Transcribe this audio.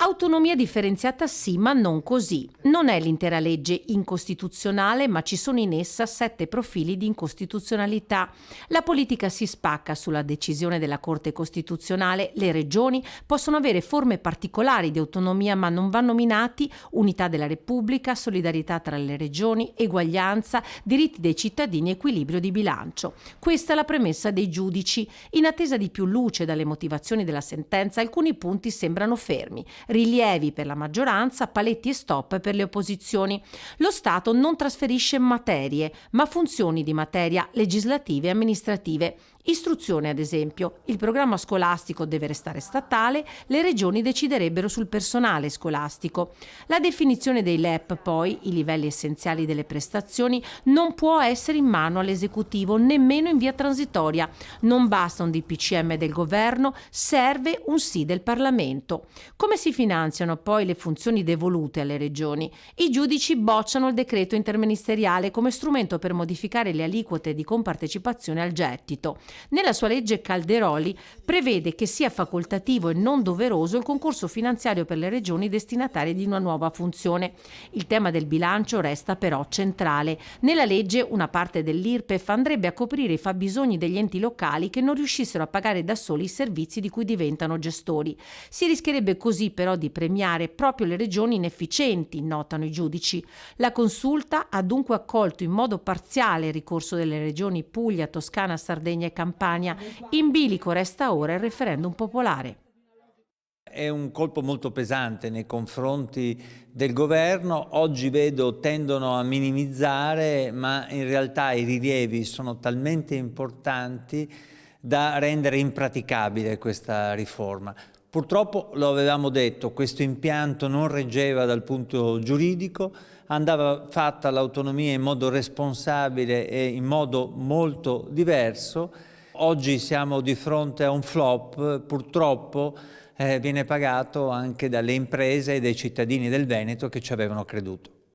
Autonomia differenziata sì, ma non così. Non è l'intera legge incostituzionale, ma ci sono in essa 7 profili di incostituzionalità. La politica si spacca sulla decisione della Corte Costituzionale, le regioni possono avere forme particolari di autonomia, ma non vanno minati unità della Repubblica, solidarietà tra le regioni, eguaglianza, diritti dei cittadini, equilibrio di bilancio. Questa è la premessa dei giudici. In attesa di più luce dalle motivazioni della sentenza, alcuni punti sembrano fermi. Rilievi per la maggioranza, paletti e stop per le opposizioni. Lo Stato non trasferisce materie, ma funzioni di materia legislative e amministrative. Istruzione, ad esempio. Il programma scolastico deve restare statale, le regioni deciderebbero sul personale scolastico. La definizione dei LEP, poi, i livelli essenziali delle prestazioni, non può essere in mano all'esecutivo, nemmeno in via transitoria. Non basta un DPCM del governo, serve un sì del Parlamento. Come si finanziano poi le funzioni devolute alle regioni? I giudici bocciano il decreto interministeriale come strumento per modificare le aliquote di compartecipazione al gettito. Nella sua legge Calderoli prevede che sia facoltativo e non doveroso il concorso finanziario per le regioni destinatarie di una nuova funzione. Il tema del bilancio resta però centrale. Nella legge una parte dell'IRPEF andrebbe a coprire i fabbisogni degli enti locali che non riuscissero a pagare da soli i servizi di cui diventano gestori. Si rischierebbe così però di premiare proprio le regioni inefficienti, notano i giudici. La Consulta ha dunque accolto in modo parziale il ricorso delle regioni Puglia, Toscana, Sardegna e Campania. In bilico resta ora il referendum popolare. È un colpo molto pesante nei confronti del governo. Oggi vedo tendono a minimizzare, ma in realtà i rilievi sono talmente importanti da rendere impraticabile questa riforma. Purtroppo, lo avevamo detto, questo impianto non reggeva dal punto giuridico, andava fatta l'autonomia in modo responsabile e in modo molto diverso. Oggi siamo di fronte a un flop, purtroppo viene pagato anche dalle imprese e dai cittadini del Veneto che ci avevano creduto.